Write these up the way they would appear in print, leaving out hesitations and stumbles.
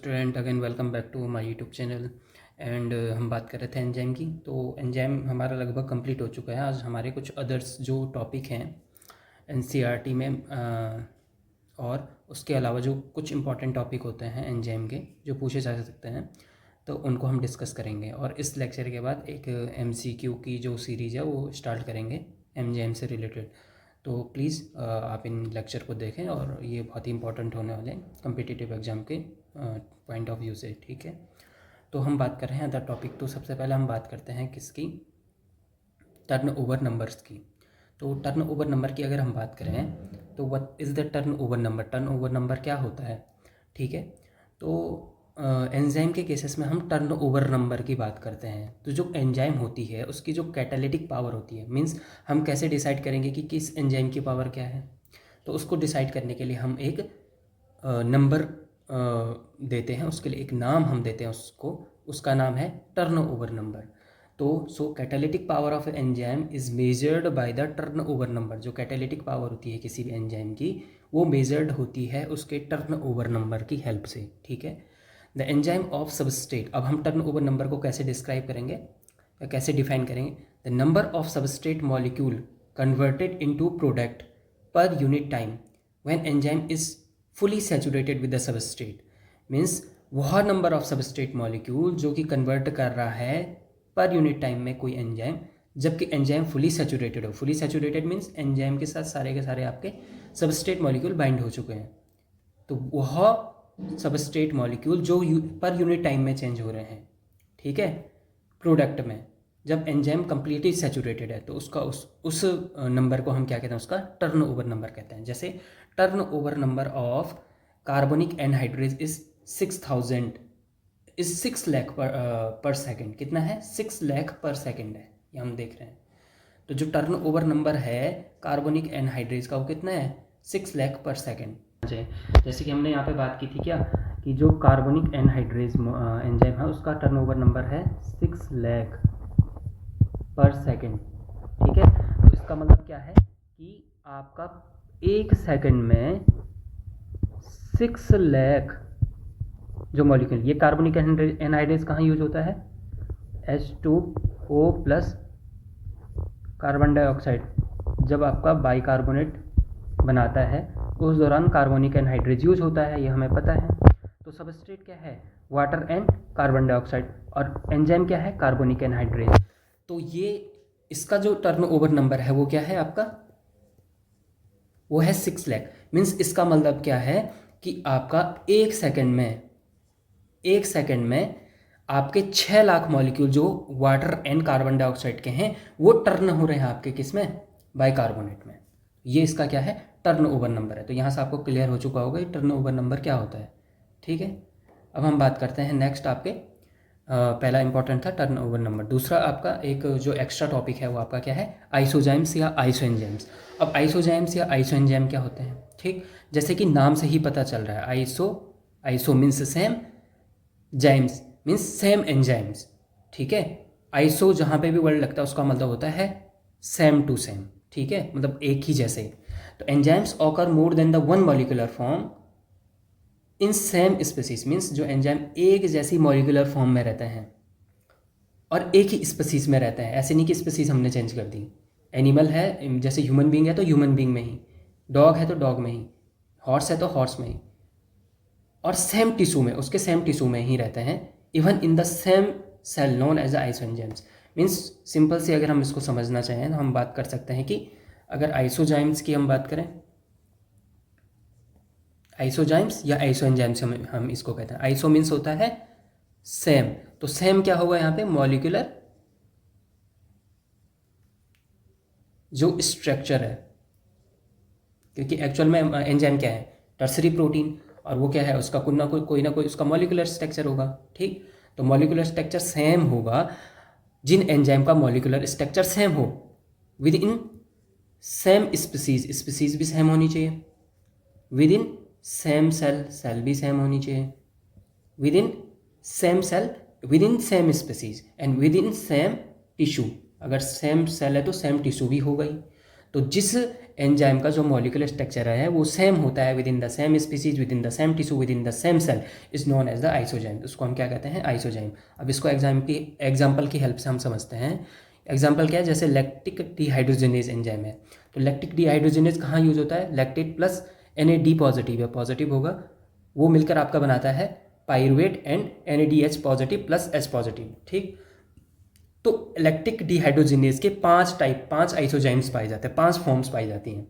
Student again welcome back to my YouTube channel and हम बात कर रहे थे एंजाइम की। तो एंजाइम हमारा लगभग कंप्लीट हो चुका है। आज हमारे कुछ अदर्स जो टॉपिक हैं एनसीईआरटी में और उसके अलावा जो कुछ इंपॉर्टेंट टॉपिक होते हैं एंजाइम के जो पूछे जा सकते हैं तो उनको हम डिस्कस करेंगे। और इस लेक्चर के बाद एक एमसीक्यू की जो सीरीज़ है वो स्टार्ट करेंगे एंजाइम से रिलेटेड। तो प्लीज़ आप इन लेक्चर को देखें और ये बहुत ही इंपॉर्टेंट होने वाले हैं कम्पिटिटिव एग्ज़ाम के पॉइंट ऑफ व्यू से। ठीक है, तो हम बात कर रहे हैं अदर टॉपिक। तो सबसे पहले हम बात करते हैं किसकी, टर्न ओवर नंबर्स की। तो टर्न ओवर नंबर की अगर हम बात करें तो what is the turn over number, turn over number क्या होता है। ठीक है, तो एंजाइम के केसेस में हम टर्न ओवर नंबर की बात करते हैं। तो जो एंजाइम होती है उसकी जो कैटालिटिक पावर होती है, मीन्स हम कैसे डिसाइड करेंगे कि किस एंजाइम की पावर क्या है। तो उसको डिसाइड करने के लिए हम एक नंबर देते हैं, उसके लिए एक नाम हम देते हैं उसको, उसका नाम है टर्न ओवर नंबर। तो catalytic power of enzyme is measured by the turn over number. जो कैटालिटिक पावर होती है किसी भी एंजाइम की वो मेजर्ड होती है उसके टर्न ओवर नंबर की हेल्प से। ठीक है, द एंजाइम ऑफ सबस्ट्रेट। अब हम टर्न ओवर नंबर को कैसे डिस्क्राइब करेंगे या कैसे डिफाइन करेंगे। The number of substrate molecule converted into product per unit time when enzyme is fully saturated with the substrate. Means वह नंबर ऑफ सबस्ट्रेट मॉलिक्यूल जो कि कन्वर्ट कर रहा है पर यूनिट टाइम में कोई एंजाइम, जबकि एंजाइम फुली सैचुरेटेड हो। फुली सैचुरेटेड मीन्स एंजाइम के साथ सारे के सारे आपके सबस्ट्रेट मॉलिक्यूल बाइंड हो चुके हैं। तो वह सबस्ट्रेट मॉलिक्यूल जो पर यूनिट टाइम में चेंज हो रहे हैं, ठीक है, प्रोडक्ट में, जब एंजाइम कंप्लीटली सैचुरेटेड है तो उसका उस नंबर को हम क्या कहते हैं, उसका टर्न ओवर नंबर कहते हैं। जैसे turn over number of carbonic anhydrase is 6000 is 6 lakh पर सेकेंड। कितना है, 6 लाख पर सेकेंड है, ये हम देख रहे हैं। तो जो टर्न ओवर नंबर है कार्बोनिक एनहाइड्रेज का वो कितना है, 6 लाख पर सेकेंड। जैसे कि हमने यहाँ पे बात की थी क्या कि जो कार्बोनिक एनहाइड्रेज एंजाइम है उसका टर्नओवर नंबर है 6 लाख पर सेकेंड। ठीक है, तो इसका मतलब क्या है कि आपका एक सेकंड में 6 लाख जो मॉलिक्यूल, ये कार्बोनिक एनहाइड्रेज कहाँ यूज होता है, H2O प्लस कार्बन डाइऑक्साइड जब आपका बाइकार्बोनेट बनाता है उस दौरान कार्बोनिक एनहाइड्रेज यूज होता है, ये हमें पता है। तो सबस्ट्रेट क्या है, वाटर एंड कार्बन डाइऑक्साइड, और एंजाइम क्या है, कार्बोनिक एनहाइड्रेज। तो ये इसका जो टर्न ओवर नंबर है वो क्या है आपका, वो है 6 लाख। मीन्स इसका मतलब क्या है कि आपका एक सेकंड में आपके 6 लाख मॉलिक्यूल जो वाटर एंड कार्बन डाइऑक्साइड के हैं वो टर्न हो रहे हैं आपके किस में, बाइकार्बोनेट में। ये इसका क्या है, टर्न ओवर नंबर है। तो यहाँ से आपको क्लियर हो चुका होगा टर्न ओवर नंबर क्या होता है। ठीक है, अब हम बात करते हैं नेक्स्ट आपके पहला इंपॉर्टेंट था टर्न ओवर नंबर। दूसरा आपका एक जो एक्स्ट्रा टॉपिक है वो आपका क्या है, आइसोजाइम्स या आइसोएंजाइम्स। अब आइसोजाइम्स या आइसोएंजाइम क्या होते हैं, ठीक, जैसे कि नाम से ही पता चल रहा है, iso means same, zymes means same enzymes. ठीक है, आइसो जहाँ पे भी वर्ड लगता है उसका मतलब होता है सेम टू सेम। ठीक है, मतलब एक ही जैसे। तो enzymes occur more than the one molecular form in same species. Means जो एंजाइम एक जैसी मॉलिक्यूलर फॉर्म में रहते हैं और एक ही स्पीसीज में रहते हैं, ऐसे नहीं कि स्पीसीज हमने चेंज कर दी। एनिमल है, जैसे ह्यूमन बींग है तो ह्यूमन बींग में ही, डॉग है तो डॉग में ही, हॉर्स है तो हॉर्स में ही, और सेम टिश्यू में, उसके सेम टिश्यू में ही रहते हैं, even in the same cell known as isoenzymes. Means simple से अगर हम इसको समझना चाहें तो हम बात कर सकते हैं कि अगर आइसोजाइम्स की हम बात करें, आइसोजाइम्स या आइसोएंजाइम्स हम इसको कहते हैं। आइसो मीन्स होता है सेम, तो सेम क्या होगा यहाँ पे, मॉलिक्यूलर जो स्ट्रक्चर है, क्योंकि एक्चुअल में एंजाइम क्या है, टर्सरी प्रोटीन, और वो क्या है, उसका कोई ना कोई उसका मॉलिक्यूलर स्ट्रक्चर होगा। ठीक, तो मॉलिक्यूलर स्ट्रक्चर सेम होगा, जिन एंजाइम का मॉलिक्यूलर स्ट्रक्चर सेम हो विद इन सेम स्पीसीज भी सेम होनी चाहिए, विद इन सेम सेल भी सेम होनी चाहिए, within same cell within same species and within same tissue. अगर सेम सेल है तो सेम टिश्यू भी हो गई। तो जिस एंजाइम का जो मॉलिक्यूलर स्ट्रक्चर है वो सेम होता है within the same species, within the same tissue, within the same cell, is known as the isozyme. उसको हम क्या कहते हैं? आइसोजाइम। अब इसको एग्जाम्पल की हेल्प से हम समझते हैं। एग्जाम्पल क्या है? जैसे लैक्टिक डिहाइड्रोजिनेज एंजाइम है, तो लैक्टिक डिहाइड्रोजिनेज कहाँ यूज होता है? लैक्टेट प्लस NAD पॉजिटिव है, पॉजिटिव होगा, वो मिलकर आपका बनाता है pyruvate and NADH positive plus H positive. ठीक, तो लैक्टिक डिहाइड्रोजिनेज के 5 आइसोजाइम्स पाए जाते हैं, 5 फॉर्म्स पाई जाती हैं,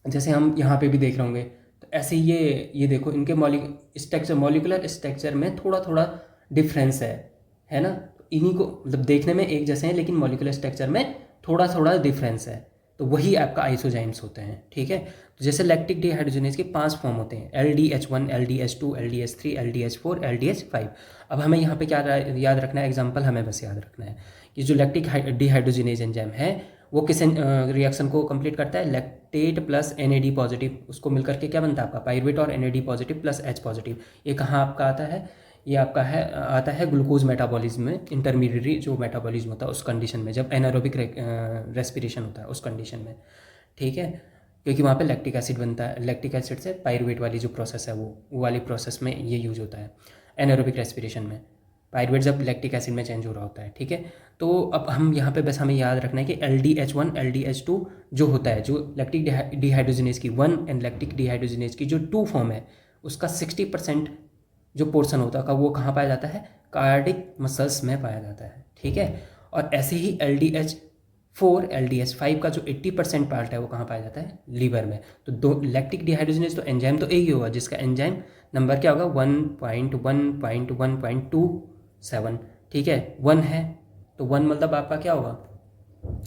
जैसे हम यहाँ पे भी देख रहे होंगे। तो ऐसे ये देखो, इनके मॉलिकुलर स्ट्रक्चर में थोड़ा थोड़ा डिफरेंस है ना। तो इन्हीं को मतलब देखने में एक जैसे हैं, लेकिन मॉलिकुलर स्ट्रक्चर में थोड़ा थोड़ा डिफरेंस है, तो वही आपका आइसोजाइम्स होते हैं। ठीक है, तो जैसे लैक्टिक डिहाइड्रोजिनेज के 5 फॉर्म होते हैं, LDH1, LDH2, LDH3, LDH4, LDH5। अब हमें यहाँ पे क्या याद रखना है? एग्जाम्पल हमें बस याद रखना है कि जो लैक्टिक डिहाइड्रोजिनेज एंजाइम है वो किस रिएक्शन को कंप्लीट करता है? लैक्टेट प्लस NAD पॉजिटिव, उसको मिलकर के क्या बनता है आपका? पाइरुवेट और NAD positive plus H positive. ये कहाँ आपका आता है? ये आपका आता है ग्लूकोज मेटाबॉलिज्म में, इंटरमीडिएट जो मेटाबॉलिज्म होता है उस कंडीशन में, जब एनारोबिक रेस्पिरेशन होता है उस कंडीशन में। ठीक है, क्योंकि वहाँ पे लैक्टिक एसिड बनता है, लैक्टिक एसिड से पाइरुवेट वाली जो प्रोसेस है वो वाली प्रोसेस में ये यूज होता है एनारोबिक रेस्पिरेशन में। पाइरुवेट जब लैक्टिक एसिड में चेंज हो रहा होता है। ठीक है, तो अब हम यहाँ पे बस हमें याद रखना है कि LDH1, LDH2 जो होता है, जो लैक्टिक डिहाइड्रोजिनेज की 1 एंड लैक्टिक डिहाइड्रोजिनेज की जो 2 फॉर्म है, उसका 60% जो पोर्शन होता है वो कहाँ पाया जाता है? कार्डिक मसल्स में पाया जाता है। ठीक है, और ऐसे ही LDH4, LDH5 का जो 80% पार्ट है वो कहाँ पाया जाता है? लीवर में। तो दो लैक्टिक डिहाइड्रोजिनेज तो एंजाइम तो एक ही होगा, जिसका एंजाइम नंबर क्या होगा? 1.1.1.27। ठीक है, 1 है तो 1 मतलब आपका क्या होगा?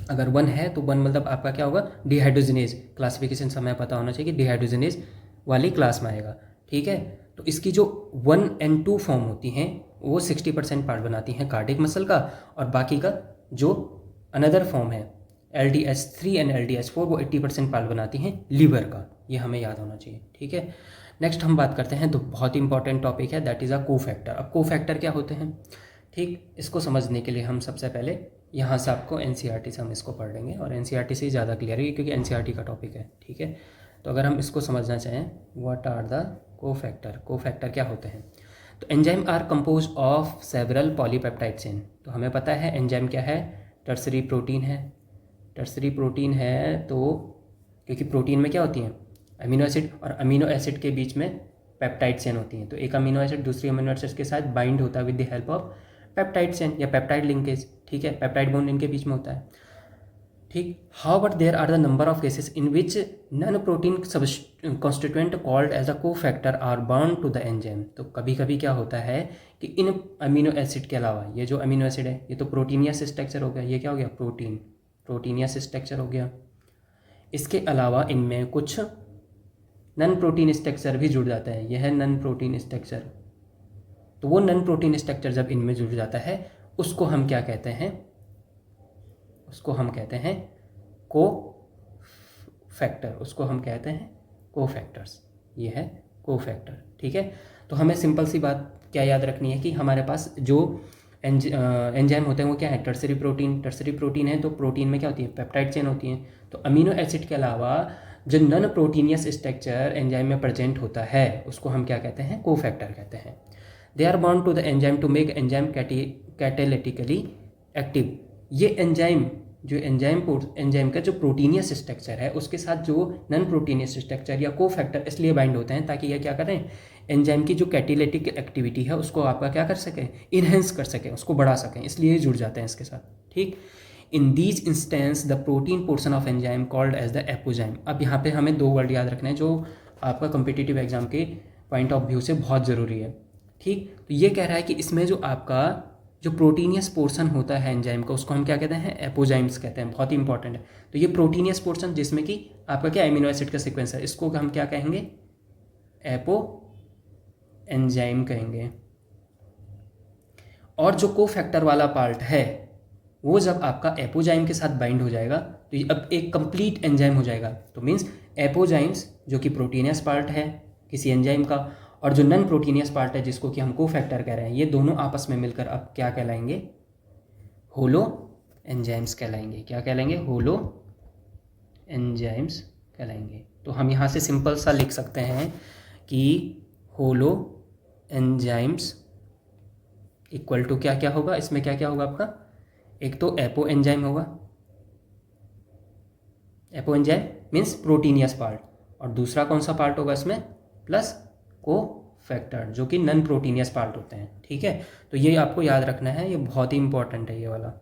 अगर 1 है तो 1 मतलब आपका क्या होगा? डिहाइड्रोजिनेज। क्लासिफिकेशन समय पता होना चाहिए कि डिहाइड्रोजिनेज वाली क्लास में आएगा। ठीक है, तो इसकी जो 1 and 2 फॉर्म होती हैं वो 60% पार्ट बनाती हैं कार्डिक मसल का, और बाकी का जो अनदर फॉर्म है LDH3 एंड LDH4 वो 80% पार्ट बनाती हैं लीवर का। ये हमें याद होना चाहिए। ठीक है, नेक्स्ट हम बात करते हैं, तो बहुत ही इंपॉर्टेंट टॉपिक है, दैट इज़ अ कोफैक्टर। अब कोफैक्टर क्या होते हैं? ठीक, इसको समझने के लिए हम सबसे पहले यहाँ से आपको NCERT से हम इसको पढ़ लेंगे, और NCERT से ही ज़्यादा क्लियर है क्योंकि NCERT का टॉपिक है। ठीक है, तो अगर हम इसको समझना चाहें, what are the cofactor, cofactor क्या होते हैं? तो enzyme are compose of several polypeptide chain. तो हमें पता है एंजाइम क्या है? टर्सरी प्रोटीन है। टर्सरी प्रोटीन है तो क्योंकि प्रोटीन में क्या होती हैं? अमीनो एसिड, और अमीनो एसिड के बीच में पेप्टाइड चेन होती हैं। तो एक अमीनो एसिड दूसरी अमीनो एसिड के साथ बाइंड होता है with the help of peptide chain या पेप्टाइड लिंकेज। ठीक है, पेप्टाइड बॉन्ड इनके बीच में होता है। ठीक, however there are the number of cases in which non protein constituent called as a cofactor are bound to the enzyme. तो कभी कभी क्या होता है कि इन अमीनो एसिड के अलावा, ये जो अमीनो एसिड है ये तो प्रोटीनियस स्ट्रक्चर हो गया, ये क्या हो गया? प्रोटीनियस स्ट्रक्चर हो गया। इसके अलावा इनमें कुछ नॉन प्रोटीन स्ट्रक्चर भी जुड़ जाता है, यह है नॉन प्रोटीन स्ट्रक्चर। तो वो नॉन प्रोटीन स्ट्रक्चर जब इनमें जुड़ जाता है उसको हम क्या कहते हैं? उसको हम कहते हैं कोफैक्टर, उसको हम कहते हैं कोफैक्टर्स। ये है कोफैक्टर। ठीक है, तो हमें सिंपल सी बात क्या याद रखनी है कि हमारे पास जो एंजाइम होते हैं वो क्या है? Tertiary protein. टर्सरी प्रोटीन है तो प्रोटीन में क्या होती है? पेप्टाइड चेन होती है। तो अमीनो एसिड के अलावा जो नॉन प्रोटीनियस स्ट्रक्चर एंजाइम में प्रेजेंट होता है उसको हम क्या कहते हैं? कोफैक्टर कहते हैं। They are bound to the enzyme to make enzyme catalytically active. ये एंजाइम जो एंजाइम का जो प्रोटीनियस स्ट्रक्चर है उसके साथ जो नॉन प्रोटीनियस स्ट्रक्चर या कोफैक्टर इसलिए बाइंड होते हैं ताकि ये क्या करें? एंजाइम की जो कैटेलिटिक एक्टिविटी है उसको आपका क्या कर सकें? इन्हेंस कर सकें, उसको बढ़ा सकें, इसलिए जुड़ जाते हैं इसके साथ। ठीक, in these instance the protein portion of enzyme called as the apoenzyme. अब यहाँ पे हमें 2 वर्ड याद रखने हैं जो आपका कॉम्पिटिटिव एग्जाम के पॉइंट ऑफ व्यू से बहुत ज़रूरी है। ठीक, तो ये कह रहा है कि इसमें जो आपका जो प्रोटीनियस पोर्शन होता है एंजाइम का उसको हम क्या कहते हैं? एपोजाइम्स कहते हैं। बहुत ही इंपॉर्टेंट है। तो ये प्रोटीनियस पोर्शन जिसमें कि आपका क्या एमिनो एसिड का सीक्वेंस है, इसको हम क्या कहेंगे? एपो एंजाइम कहेंगे। और जो कोफैक्टर वाला पार्ट है वो जब आपका एपोजाइम के साथ बाइंड हो जाएगा तो ये अब एक कंप्लीट एंजाइम हो जाएगा। तो मीन्स एपोजाइम्स जो कि प्रोटीनियस पार्ट है किसी एंजाइम का, और जो नॉन प्रोटीनियस पार्ट है जिसको कि हम कोफैक्टर कह रहे हैं, ये दोनों आपस में मिलकर अब क्या कहलाएंगे? होलो एंजाइम्स कहलाएंगे। क्या कहलाएंगे? होलो एंजाइम्स कहलाएंगे। तो हम यहाँ से सिंपल सा लिख सकते हैं कि होलो एंजाइम्स इक्वल टू क्या क्या होगा, इसमें क्या क्या होगा आपका, एक तो एपो एंजाइम होगा, apo enzyme means proteinaceous part, और दूसरा कौन सा पार्ट होगा इसमें, प्लस को फैक्टर जो कि नॉन प्रोटीनियस पार्ट होते हैं। ठीक है, तो ये आपको याद रखना है, ये बहुत ही इंपॉर्टेंट है ये वाला।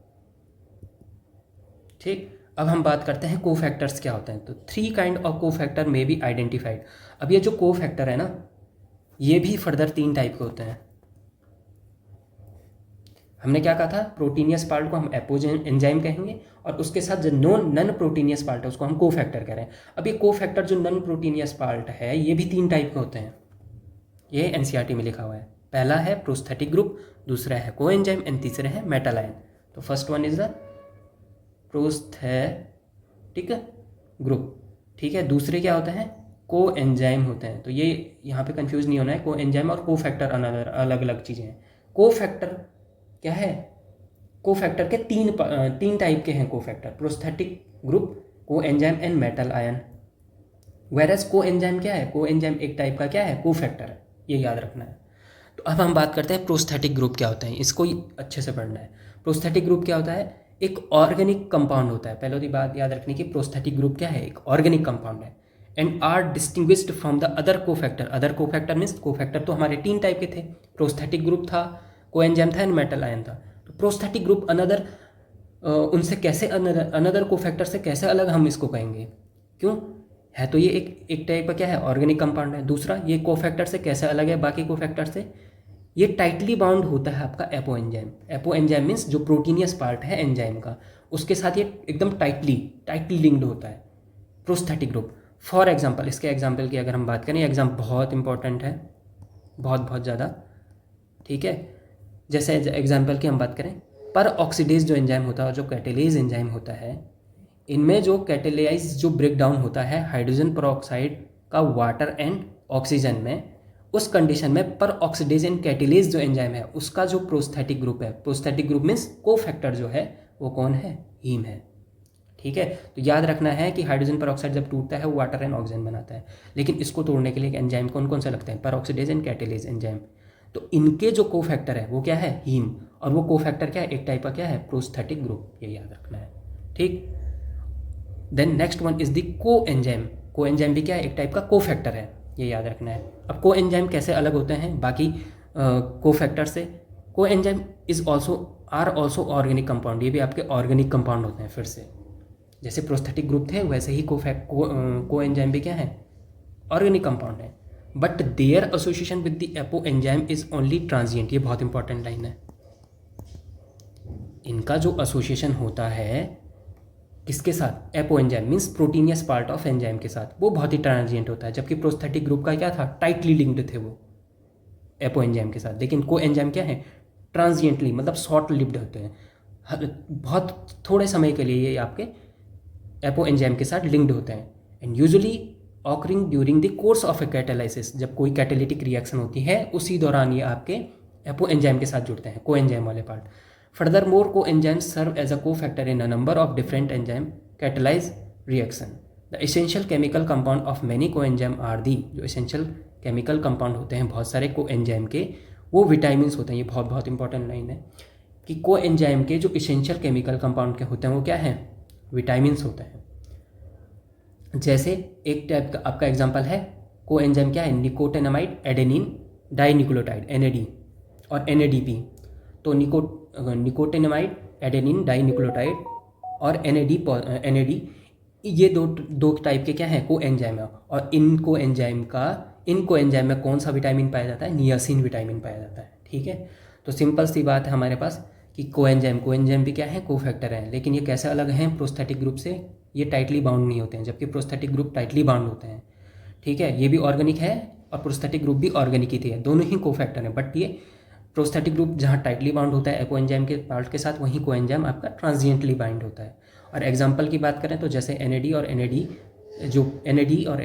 ठीक, अब हम बात करते हैं कोफैक्टर्स क्या होते हैं। तो 3 kind of cofactor may be identified. अब ये जो कोफैक्टर है ना, ये भी फर्दर 3 टाइप के होते हैं। हमने क्या कहा था, प्रोटीनियस पार्ट को हम एंजाइम कहेंगे, और उसके साथ जो नॉन प्रोटीनियस पार्ट है उसको हम कोफैक्टर कह रहे हैं। अब ये कोफैक्टर जो नॉन प्रोटीनियस पार्ट है, ये भी 3 टाइप के होते हैं, ये एनसीईआरटी में लिखा हुआ है। पहला है प्रोस्थेटिक ग्रुप, दूसरा है कोएंजाइम, एंड तीसरा है मेटल आयन। तो first one is the prosthetic group. ठीक है, दूसरे क्या होते हैं, को एंजाइम होते हैं। तो ये यहाँ पे कंफ्यूज नहीं होना है, को एंजाइम और को फैक्टर अलग अलग चीज़ें हैं। को फैक्टर क्या है, को फैक्टर के तीन टाइप के हैं cofactor, prosthetic group, coenzyme and metal ion. Whereas coenzyme क्या है, को एंजाइम एक टाइप का क्या है, को फैक्टर है, ये याद रखना है। तो अब हम बात करते हैं प्रोस्थेटिक ग्रुप क्या होता है, इसको अच्छे से पढ़ना है। प्रोस्थेटिक ग्रुप क्या होता है, एक ऑर्गेनिक कंपाउंड होता है। पहले तो बात याद रखनी कि प्रोस्थेटिक ग्रुप क्या है, एक ऑर्गेनिक कंपाउंड है, and are distinguished from the other cofactor. Other cofactor means, cofactor तो हमारे 3 टाइप के थे, प्रोस्थेटिक ग्रुप था, कोएंजाइम था एंड मेटल आयन था। तो प्रोस्थेटिक ग्रुप अनदर, उनसे कैसे अनदर कोफैक्टर से कैसे अलग हम इसको कहेंगे, क्यों है, तो ये एक टाइप का क्या है, ऑर्गेनिक कंपाउंड है। दूसरा, ये कोफैक्टर से कैसे अलग है बाकी कोफैक्टर से, ये टाइटली बाउंड होता है आपका apo enzyme. Apo enzyme means जो प्रोटीनियस पार्ट है एंजाइम का, उसके साथ ये एकदम टाइटली लिंक्ड होता है प्रोस्थेटिक ग्रुप। फॉर एग्जांपल, इसके एग्जांपल की अगर हम बात करें, एग्जाम बहुत इंपॉर्टेंट है, बहुत ज़्यादा। ठीक है, जैसे एग्जांपल की हम बात करें, पर ऑक्सीडेज जो एंजाइम होता है और जो कैटेलेज एंजाइम होता है, इनमें जो कैटेलाइज जो ब्रेक डाउन होता है हाइड्रोजन परऑक्साइड का वाटर एंड ऑक्सीजन में, उस कंडीशन में पर ऑक्सीडेज एंड कैटेलेज जो एंजाइम है उसका जो प्रोस्थेटिक ग्रुप है, प्रोस्थेटिक ग्रुप मीन्स कोफैक्टर जो है वो कौन है, हीम है। ठीक है, तो याद रखना है कि हाइड्रोजन परऑक्साइड जब टूटता है वो वाटर एंड ऑक्सीजन बनाता है, लेकिन इसको तोड़ने के लिए एंजाइम कौन कौन से लगते हैं, पर ऑक्सीडेज एंड कैटेलेज एंजाइम। तो इनके जो कोफैक्टर है वो क्या है, हीम, और वो कोफैक्टर क्या है, एक टाइप का क्या है, प्रोस्थेटिक ग्रुप, ये याद रखना है। ठीक, then next one is the coenzyme. Coenzyme भी क्या है, एक टाइप का कोफैक्टर है, ये याद रखना है। अब को एंजाइम कैसे अलग होते हैं बाकी कोफैक्टर से, coenzyme are also organic compound, ये भी आपके ऑर्गेनिक कंपाउंड होते हैं। फिर से जैसे प्रोस्थेटिक ग्रुप थे वैसे ही को एंजाइम भी क्या है, ऑर्गेनिक कंपाउंड है, but their association with the apoenzyme is only transient. ये बहुत इंपॉर्टेंट लाइन है, इनका जो एसोसिएशन होता है किसके साथ, apo enzyme means proteinaceous part of enzyme के साथ, वो बहुत ही ट्रांजिएंट होता है, जबकि प्रोस्थेटिक ग्रुप का क्या था, टाइटली लिंक्ड थे वो एपो एंजाइम के साथ। लेकिन को एंजाइम क्या है, ट्रांजिएंटली मतलब शॉर्ट लिव्ड होते हैं, बहुत थोड़े समय के लिए ये आपके एपो एंजाइम के साथ लिंक्ड होते हैं, and usually occurring during the course of A catalysis. जब कोई कैटालिटिक रिएक्शन होती है उसी दौरान ये आपके एपो एंजाइम के साथ जुड़ते हैं, को एंजाइम वाले part. Furthermore, coenzymes serve as a cofactor in a number of different enzyme catalyze reaction. The essential chemical compound of many coenzyme are the, जो essential chemical compound होते हैं बहुत सारे coenzyme के, वो vitamins होते हैं। ये बहुत बहुत इंपॉर्टेंट लाइन है कि coenzyme के जो essential chemical compound के होते हैं वो क्या हैं, vitamins होते हैं। जैसे एक टाइप का आपका एग्जांपल है, coenzyme क्या है, निकोटिनामाइड एडेनिन डाइन्यूक्लियोटाइड NAD और NADP। तो निकोटिनामाइड एडेनिन डाइन्यूक्लियोटाइड और NAD ये दो टाइप के क्या हैं, को एंजाइम है, और इन को एंजाइम में कौन सा विटामिन पाया जाता है, नियासिन विटामिन पाया जाता है। ठीक है, तो सिंपल सी बात है हमारे पास कि को एंजाइम भी क्या है, कोफैक्टर हैं, लेकिन ये कैसे अलग हैं प्रोस्थेटिक ग्रुप से, ये टाइटली बाउंड नहीं होते हैं, जबकि प्रोस्थेटिक ग्रुप टाइटली बाउंड होते हैं। ठीक है, ये भी ऑर्गेनिक है और प्रोस्थेटिक ग्रुप भी ऑर्गेनिक ही थे, दोनों ही कोफैक्टर हैं, बट ये प्रोस्थेटिक ग्रुप जहाँ टाइटली बाउंड होता है एपो एंजाइम के पार्ट के साथ, वहीं को एंजाइम आपका ट्रांजिएंटली बाइंड होता है। और एग्जांपल की बात करें तो जैसे NAD और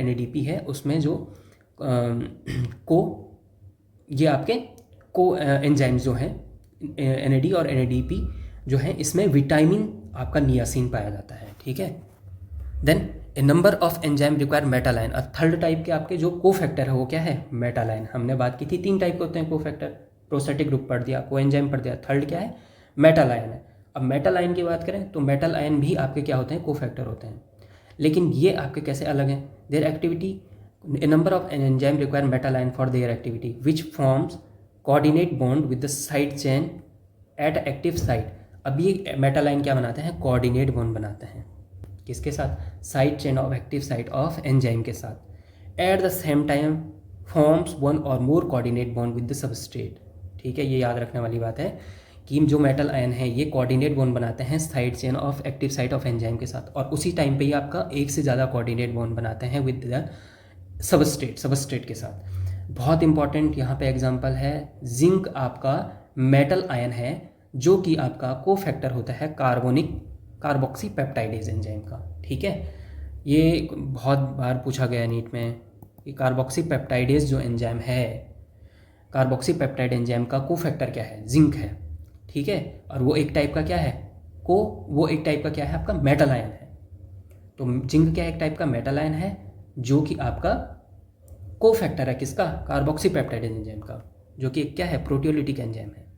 NADP है, उसमें जो ये आपके को एंजाइम्स जो हैं NAD और NADP जो है, इसमें विटामिन आपका नियासिन पाया जाता है। ठीक है, then a number of enzyme require metal ion. और थर्ड टाइप के आपके जो को फैक्टर है वो क्या है, मेटल आयन। हमने बात की थी 3 टाइप के होते हैं को फैक्टर, प्रोस्टैटिक ग्रुप पढ़ दिया, को एंजाइम पढ़ दिया, थर्ड क्या है, मेटल आयन है। अब मेटल आयन की बात करें तो मेटल आयन भी आपके क्या होते हैं, को फैक्टर होते हैं, लेकिन ये आपके कैसे अलग हैं, their activity, a number of enzyme require metal ion for their activity which forms coordinate bond with the side chain at active site. अब ये मेटल आयन क्या बनाते हैं, कोऑर्डिनेट बॉन्ड बनाते हैं, किसके साथ, side chain of active site of enzyme के साथ, at the same time forms one और more coordinate bond with the substrate. ठीक है, ये याद रखने वाली बात है कि जो मेटल आयन है ये कोऑर्डिनेट बॉन्ड बनाते हैं side chain of active site of enzyme के साथ, और उसी टाइम पे ही आपका एक से ज़्यादा कोऑर्डिनेट बॉन्ड बनाते हैं विद द सबस्ट्रेट के साथ। बहुत इंपॉर्टेंट यहाँ पे एग्जांपल है, जिंक आपका मेटल आयन है जो कि आपका को फैक्टर होता है कार्बोक्सी पेप्टाइडेज एंजाइम का। ठीक है, ये बहुत बार पूछा गया नीट में कि कार्बोक्सी पेप्टाइडेज जो एंजाइम है, कार्बोक्सी पेप्टाइड एंजाइम का को फैक्टर क्या है, जिंक है। ठीक है, और वो एक टाइप का क्या है, वो एक टाइप का क्या है आपका मेटल आयन है। तो जिंक क्या एक टाइप का मेटल आयन है जो कि आपका को फैक्टर है किसका, कार्बोक्सी पेप्टाइड एंजाइम का, जो कि क्या है, प्रोटियोलिटिक एंजाइम है।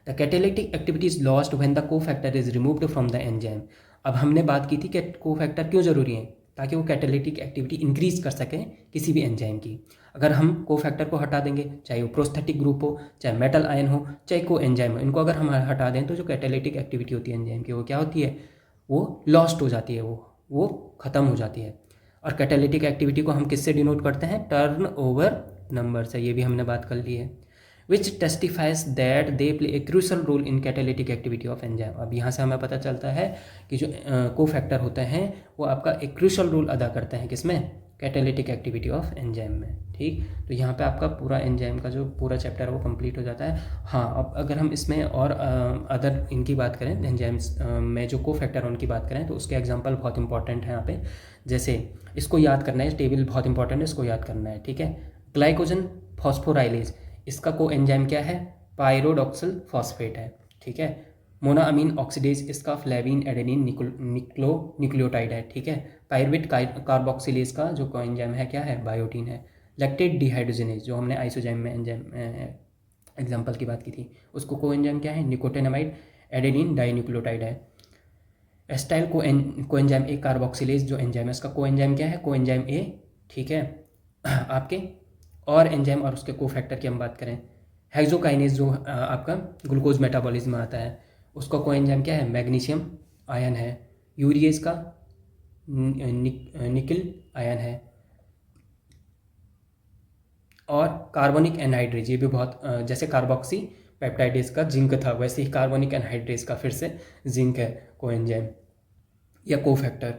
The catalytic activity is lost when the cofactor is removed from the enzyme. अब हमने बात की थी कि को फैक्टर क्यों जरूरी है, ताकि वो कैटेलिटिक एक्टिविटी इंक्रीज कर सकें किसी भी एंजाइम की। अगर हम को फैक्टर को हटा देंगे, चाहे वो प्रोस्थेटिक ग्रुप हो, चाहे मेटल आयन हो, चाहे को एंजाइम हो, इनको अगर हम हटा दें तो जो कैटेलिटिक एक्टिविटी होती है एंजाइम की वो क्या होती है, वो लॉस्ट हो जाती है, वो ख़त्म हो जाती है। और कैटेलिटिक एक्टिविटी को हम किससे डिनोट करते हैं, टर्न ओवर नंबर से, ये भी हमने बात कर ली है, which testifies that they play a crucial role in catalytic activity of enzyme. अब यहाँ से हमें पता चलता है कि जो को फैक्टर होते हैं वो आपका एक क्रूशल रोल अदा करते हैं किसमें, कैटेलिटिक एक्टिविटी ऑफ एंजाइम में। ठीक, तो यहाँ पे आपका पूरा एंजाइम का जो पूरा चैप्टर है वो कंप्लीट हो जाता है। हाँ, अब अगर हम इसमें और अदर इनकी बात करें, एंजाइम्स में जो को फैक्टर उनकी बात करें तो उसके एग्जांपल बहुत इंपॉर्टेंट है यहाँ पे। जैसे इसको याद करना है, टेबल बहुत इंपॉर्टेंट है, इसको याद करना है। ठीक है, ग्लाइकोजन फॉस्फोराइलेज, इसका को एंजाइम क्या है, पायरोडॉक्सिल फॉस्फेट है। ठीक है, मोनोअमीन ऑक्सीडेज, इसका फ्लेविन एडेनिन न्यूक्लियोटाइड है। ठीक है, पायरुवेट कार्बोक्सिलेज का जो को एंजाइम है क्या है, बायोटीन है। लैक्टेट डिहाइड्रोजिनेज, जो हमने आइसोजाइम में एंजाइम एग्जाम्पल की बात की थी, उसको को एंजाइम क्या है, निकोटिनामाइड एडेनिन डाइन्यूक्लियोटाइड है। एस्टाइल को एंजाइम ए कार्बोक्सिलेज जो एंजाइम है उसका को एंजाइम क्या है, को एंजाइम ए। ठीक है, आपके और एंजाइम और उसके को फैक्टर की हम बात करें, हेक्सोकाइनेज जो आपका ग्लूकोज मेटाबॉलिज्म में आता है उसका को एंजाइम क्या है, मैग्नीशियम आयन है। यूरिएज का निकल आयन है। और कार्बोनिक एनहाइड्रेज, ये भी बहुत जैसे कार्बोक्सी पेप्टाइडेज का जिंक था वैसे ही कार्बोनिक एनहाइड्रेज का फिर से जिंक है को एंजाइम या को फैक्टर।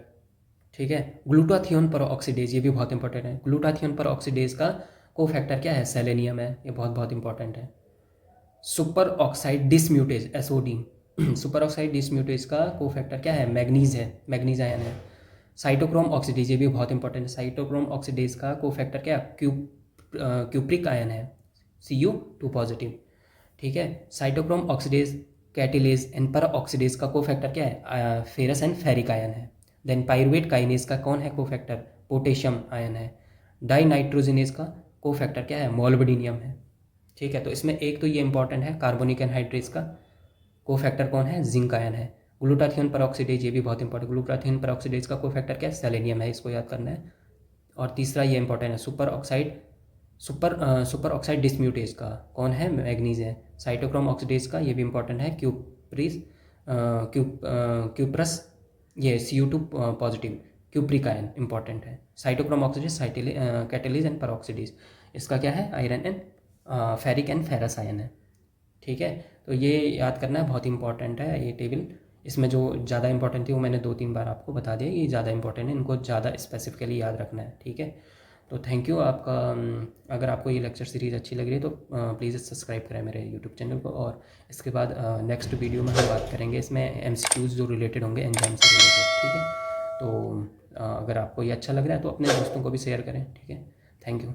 ठीक है, ग्लूटाथियोन पर ऑक्सीडेज, ये भी बहुत इंपॉर्टेंट है। ग्लूटाथियोन पर ऑक्सीडेज का को फैक्टर क्या है, सेलेनियम है, ये बहुत बहुत इंपॉर्टेंट है। Super oxide dismutase SOD, super oxide dismutase का को फैक्टर क्या है, मैग्नीज है, मैग्नीज आयन है। साइटोक्रोम ऑक्सीडेज, ये भी बहुत इंपॉर्टेंट है। साइटोक्रोम ऑक्सीडेज का को फैक्टर क्या है, क्यूप्रिक आयन है, Cu2 पॉजिटिव। ठीक है, साइटोक्रोम ऑक्सीडेज कैटिलेज एंड पर ऑक्सीडेज का को फैक्टर क्या है, फेरस एंड फेरिक आयन है। देन पायरुवेट काइनेज का कौन है को फैक्टर, पोटेशियम आयन है। डाइनाइट्रोजिनेज का को फैक्टर क्या है, मोल्बेडिनियम है। ठीक है, तो इसमें एक तो ये इंपॉर्टेंट है, कार्बोनिक एनहाइड्रेज का को फैक्टर कौन है, जिंक आयन है। ग्लूटाथियोन पर ऑक्सीडेज, ये भी बहुत इंपॉर्टेंट, ग्लूटाथियोन पर ऑक्सीडेज का को फैक्टर क्या है, सेलेनियम है, इसको याद करना है। और तीसरा ये इंपॉर्टेंट है, सुपर ऑक्साइड डिसम्यूटेज का कौन है, मैग्नीज है। साइटोक्रोम ऑक्सीडेज का ये भी इंपॉर्टेंट है, क्यूप्रस, ये Cu2 positive, cupric ion important है। साइटोक्रोम ऑक्सीडेज कैटेलीज एंड पर ऑक्सीडेज, इसका क्या है, iron and ferric and ferrous ion है। ठीक है, तो ये याद करना है, बहुत इंपॉर्टेंट है ये टेबल। इसमें जो ज़्यादा इंपॉर्टेंट थी वो मैंने 2-3 बार आपको बता दिया, ये ज़्यादा इंपॉर्टेंट है, इनको ज़्यादा स्पेसिफिकली याद रखना है। ठीक है, तो थैंक यू आपका। अगर आपको ये लेक्चर सीरीज़ अच्छी लग रही है तो प्लीज़ सब्सक्राइब करें मेरे यूट्यूब चैनल को। और इसके बाद नेक्स्ट वीडियो में हम बात करेंगे इसमें MCQs जो रिलेटेड होंगे एंजाइम से रिलेटेड। ठीक है, तो अगर आपको ये अच्छा लग रहा है तो अपने दोस्तों को भी शेयर करें। ठीक है, थैंक यू।